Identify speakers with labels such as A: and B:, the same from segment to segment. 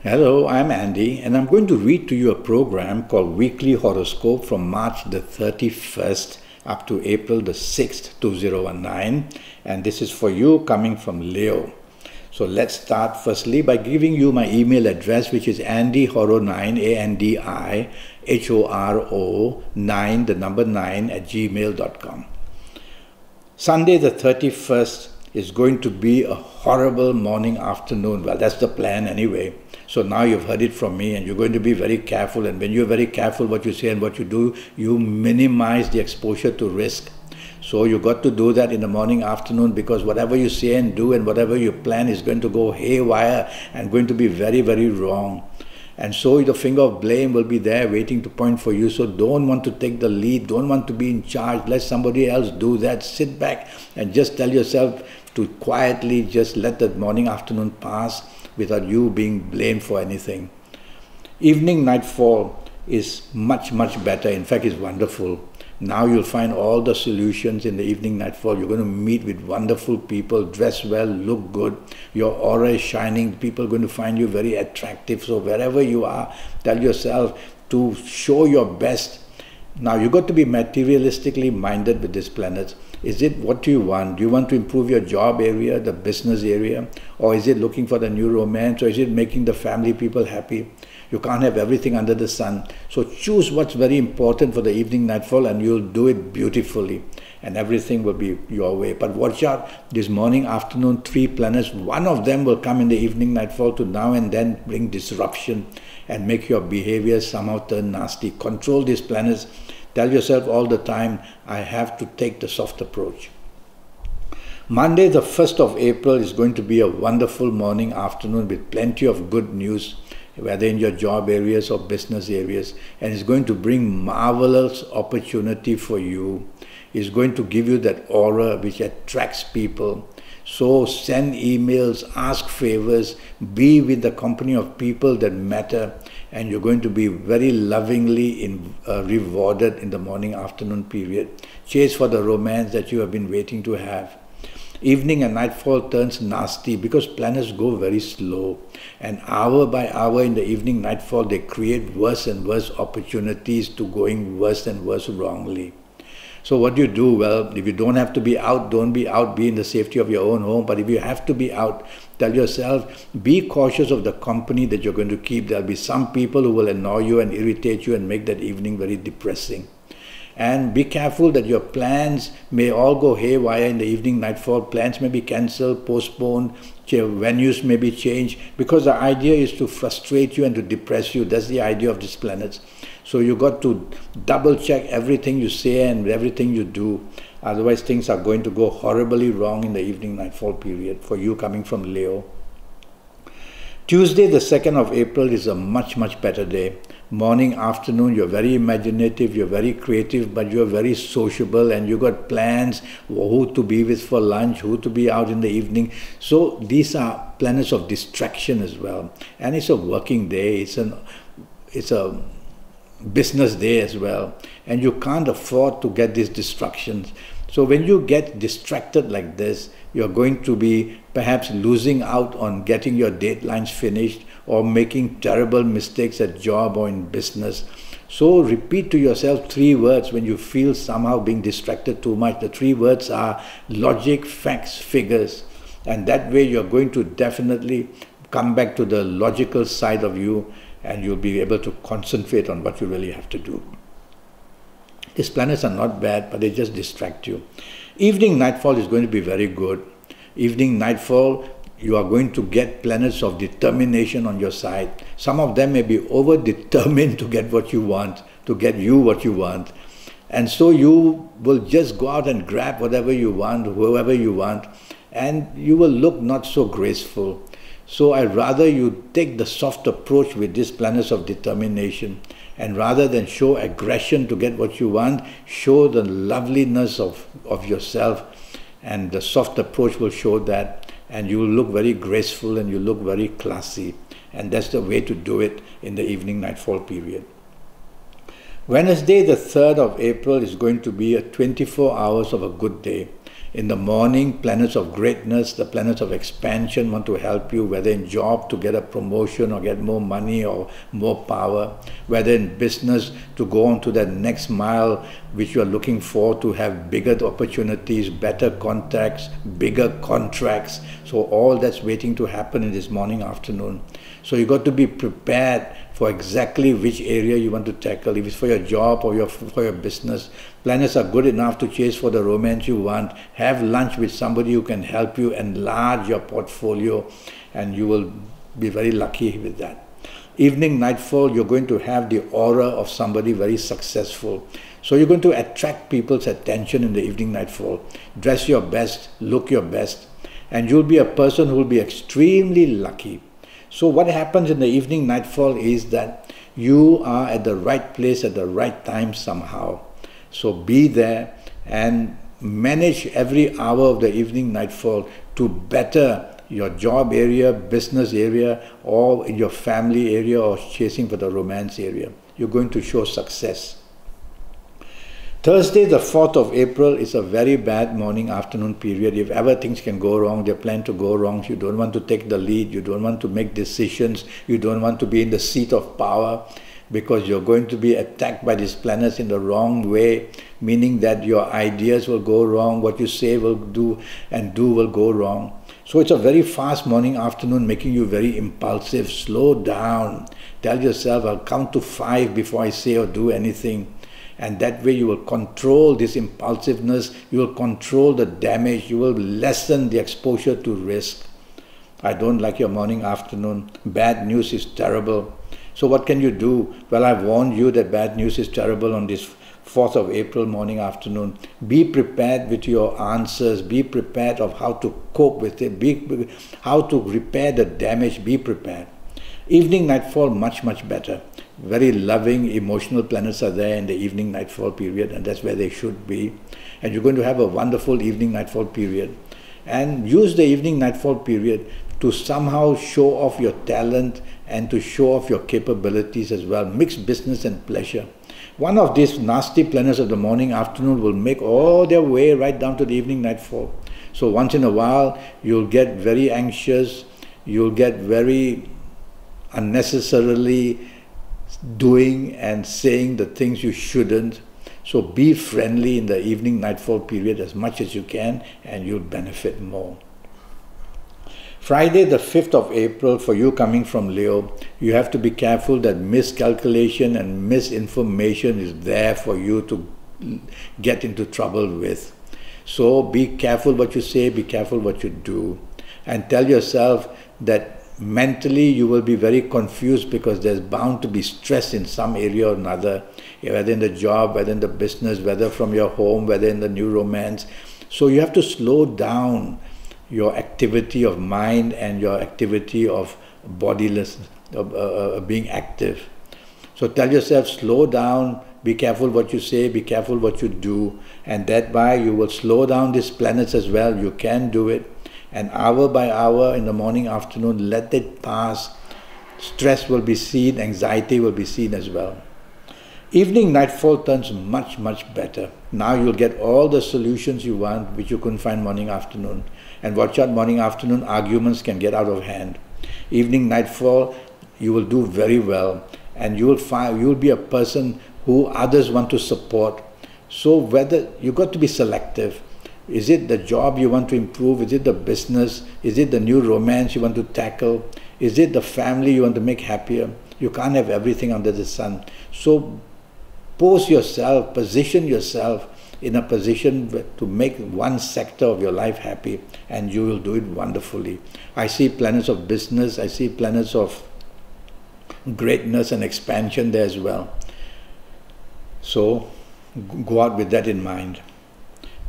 A: Hello, I'm Andy, and I'm going to read to you a program called Weekly Horoscope from March the 31st up to April the 6th, 2019. And this is for you coming from Leo. So let's start firstly by giving you my email address, which is andyhoro9, ANDIHORO 9, the number 9 at gmail.com. Sunday the 31st is going to be a horrible morning afternoon. Well, that's the plan anyway. So now you've heard it from me, and you're going to be very careful. And when you're very careful what you say and what you do, you minimize the exposure to risk. So you got to do that in the morning, afternoon, because whatever you say and do and whatever you plan is going to go haywire and going to be very, very wrong. And so the finger of blame will be there waiting to point for you. So don't want to take the lead, don't want to be in charge, let somebody else do that. Sit back and just tell yourself to quietly just let the morning, afternoon pass without you being blamed for anything. Evening nightfall is much, much better. In fact, it's wonderful. Now you'll find all the solutions in the evening nightfall. You're going to meet with wonderful people, dress well, look good. Your aura is shining. People are going to find you very attractive. So wherever you are, tell yourself to show your best. Now you've got to be materialistically minded with this planet. Is it what do you want? Do you want to improve your job area, the business area? Or is it looking for the new romance? Or is it making the family people happy? You can't have everything under the sun. So choose what's very important for the evening nightfall, and you'll do it beautifully. And everything will be your way. But watch out, this morning, afternoon, 3 planets, one of them will come in the evening nightfall to now and then bring disruption and make your behavior somehow turn nasty. Control these planets. Tell yourself all the time, I have to take the soft approach. Monday, the 1st of April, is going to be a wonderful morning, afternoon with plenty of good news, whether in your job areas or business areas, and it's going to bring marvelous opportunity for you. It's going to give you that aura which attracts people. So send emails, ask favors, be with the company of people that matter, and you're going to be very lovingly rewarded in the morning, afternoon period. Chase for the romance that you have been waiting to have. Evening and nightfall turns nasty because planets go very slow, and hour by hour in the evening nightfall they create worse and worse opportunities to going worse and worse wrongly. So what do you do? Well, if you don't have to be out, don't be out, be in the safety of your own home. But if you have to be out, tell yourself, be cautious of the company that you're going to keep. There'll be some people who will annoy you and irritate you and make that evening very depressing. And be careful that your plans may all go haywire in the evening nightfall. Plans may be cancelled, postponed, venues may be changed, because the idea is to frustrate you and to depress you. That's the idea of these planets. So you got to double check everything you say and everything you do. Otherwise things are going to go horribly wrong in the evening nightfall period for you coming from Leo. Tuesday, the 2nd of April, is a much, much better day. Morning, afternoon, you're very imaginative, you're very creative, but you're very sociable, and you got plans who to be with for lunch, who to be out in the evening. So these are planets of distraction as well. And it's a working day, it's a business day as well. And you can't afford to get these distractions. So when you get distracted like this, you're going to be perhaps losing out on getting your deadlines finished or making terrible mistakes at job or in business. So repeat to yourself 3 words when you feel somehow being distracted too much. The 3 words are logic, facts, figures. And that way you're going to definitely come back to the logical side of you, and you'll be able to concentrate on what you really have to do. These planets are not bad, but they just distract you. Evening nightfall is going to be very good. Evening nightfall, you are going to get planets of determination on your side. Some of them may be over-determined to get what you want, to get you what you want. And so you will just go out and grab whatever you want, whoever you want, and you will look not so graceful. So I'd rather you take the soft approach with these planets of determination, and rather than show aggression to get what you want, show the loveliness of yourself, and the soft approach will show that, and you will look very graceful and you look very classy. And that's the way to do it in the evening nightfall period. Wednesday, the 3rd of April, is going to be a 24 hours of a good day. In the morning, planets of greatness, the planets of expansion want to help you, whether in job to get a promotion or get more money or more power, whether in business to go on to that next mile which you are looking for, to have bigger opportunities, better contacts, bigger contracts. So all that's waiting to happen in this morning, afternoon. So you got to be prepared for exactly which area you want to tackle. If it's for your job or for your business, planets are good enough to chase for the romance you want. Have lunch with somebody who can help you enlarge your portfolio, and you will be very lucky with that. Evening, nightfall, you're going to have the aura of somebody very successful. So you're going to attract people's attention in the evening, nightfall. Dress your best, look your best, and you'll be a person who will be extremely lucky. So what happens in the evening, nightfall is that you are at the right place at the right time somehow. So be there and manage every hour of the evening, nightfall to better your job area, business area, or in your family area, or chasing for the romance area. You're going to show success. Thursday, the 4th of April, is a very bad morning-afternoon period. If ever things can go wrong, they plan to go wrong. You don't want to take the lead. You don't want to make decisions. You don't want to be in the seat of power, because you're going to be attacked by these planets in the wrong way, meaning that your ideas will go wrong, what you say will do will go wrong. So it's a very fast morning-afternoon, making you very impulsive. Slow down. Tell yourself, I'll count to 5 before I say or do anything. And that way you will control this impulsiveness, you will control the damage, you will lessen the exposure to risk. I don't like your morning, afternoon. Bad news is terrible. So what can you do? Well, I've warned you that bad news is terrible on this 4th of April morning, afternoon. Be prepared with your answers. Be prepared of how to cope with it. How to repair the damage. Be prepared. Evening, nightfall, much, much better. Very loving, emotional planets are there in the evening, nightfall period, and that's where they should be. And you're going to have a wonderful evening, nightfall period. And use the evening, nightfall period to somehow show off your talent and to show off your capabilities as well. Mix business and pleasure. One of these nasty planets of the morning, afternoon will make all their way right down to the evening, nightfall. So once in a while, you'll get very anxious, you'll get very unnecessarily doing and saying the things you shouldn't. So be friendly in the evening, nightfall period as much as you can, and you'll benefit more. Friday, the 5th of April, for you coming from Leo, you have to be careful that miscalculation and misinformation is there for you to get into trouble with. So be careful what you say, be careful what you do, and tell yourself that mentally you will be very confused, because there's bound to be stress in some area or another, whether in the job, whether in the business, whether from your home, whether in the new romance. So you have to slow down your activity of mind and your activity of bodiless, being active. So tell yourself, slow down, be careful what you say, be careful what you do, and that way you will slow down these planets as well. You can do it. And hour by hour in the morning, afternoon, let it pass. Stress will be seen, anxiety will be seen as well. Evening, nightfall turns much, much better. Now you'll get all the solutions you want, which you couldn't find morning, afternoon. And watch out, morning, afternoon, arguments can get out of hand. Evening, nightfall, you will do very well. And you will be a person who others want to support. So whether you got to be selective. Is it the job you want to improve? Is it the business? Is it the new romance you want to tackle? Is it the family you want to make happier? You can't have everything under the sun. So pose yourself, position yourself in a position to make one sector of your life happy, and you will do it wonderfully. I see planets of business, I see planets of greatness and expansion there as well. So go out with that in mind.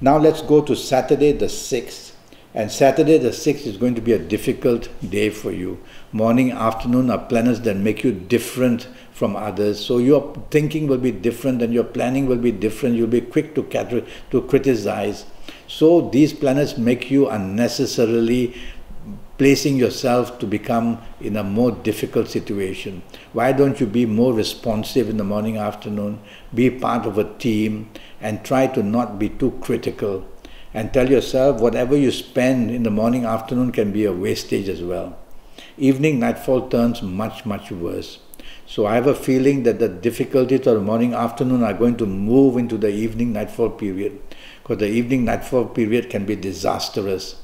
A: Now let's go to Saturday the 6th. And Saturday the 6th is going to be a difficult day for you. Morning, afternoon are planets that make you different from others. So your thinking will be different and your planning will be different. You'll be quick to criticize. So these planets make you unnecessarily placing yourself to become in a more difficult situation. Why don't you be more responsive in the morning, afternoon, be part of a team, and try to not be too critical. And tell yourself whatever you spend in the morning, afternoon can be a wastage as well. Evening nightfall turns much, much worse. So I have a feeling that the difficulties of the morning, afternoon are going to move into the evening nightfall period, because the evening nightfall period can be disastrous,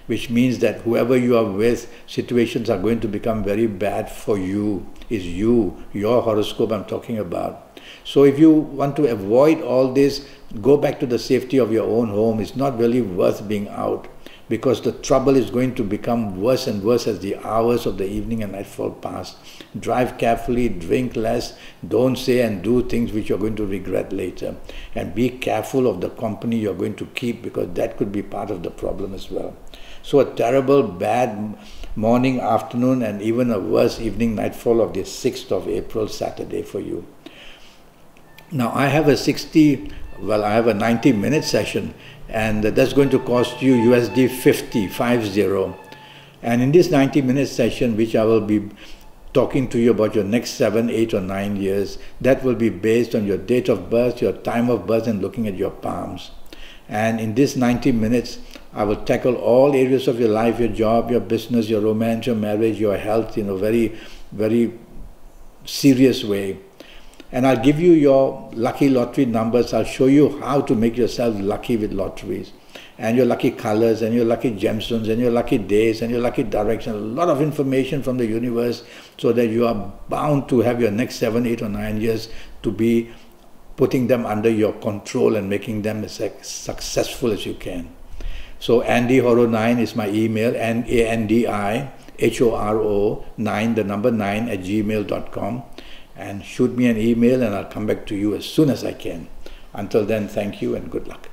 A: which means that whoever you are with, situations are going to become very bad for you. Is you, your horoscope I'm talking about. So if you want to avoid all this, go back to the safety of your own home. It's not really worth being out, because the trouble is going to become worse and worse as the hours of the evening and nightfall pass. Drive carefully, drink less, don't say and do things which you're going to regret later. And be careful of the company you're going to keep, because that could be part of the problem as well. So a terrible, bad morning, afternoon, and even a worse evening nightfall of the 6th of April, Saturday for you. Now I have a 90-minute session, and that's going to cost you USD 50. And in this 90-minute session, which I will be talking to you about your next 7, 8 or 9 years, that will be based on your date of birth, your time of birth, and looking at your palms. And in this 90 minutes, I will tackle all areas of your life, your job, your business, your romance, your marriage, your health in a very, very serious way. And I'll give you your lucky lottery numbers. I'll show you how to make yourself lucky with lotteries, and your lucky colors, and your lucky gemstones, and your lucky days, and your lucky direction. A lot of information from the universe, so that you are bound to have your next 7, 8 or 9 years to be putting them under your control and making them as successful as you can. So AndyHoro9 is my email, AndyHoro9, the number 9 @gmail.com. And shoot me an email, and I'll come back to you as soon as I can. Until then, thank you and good luck.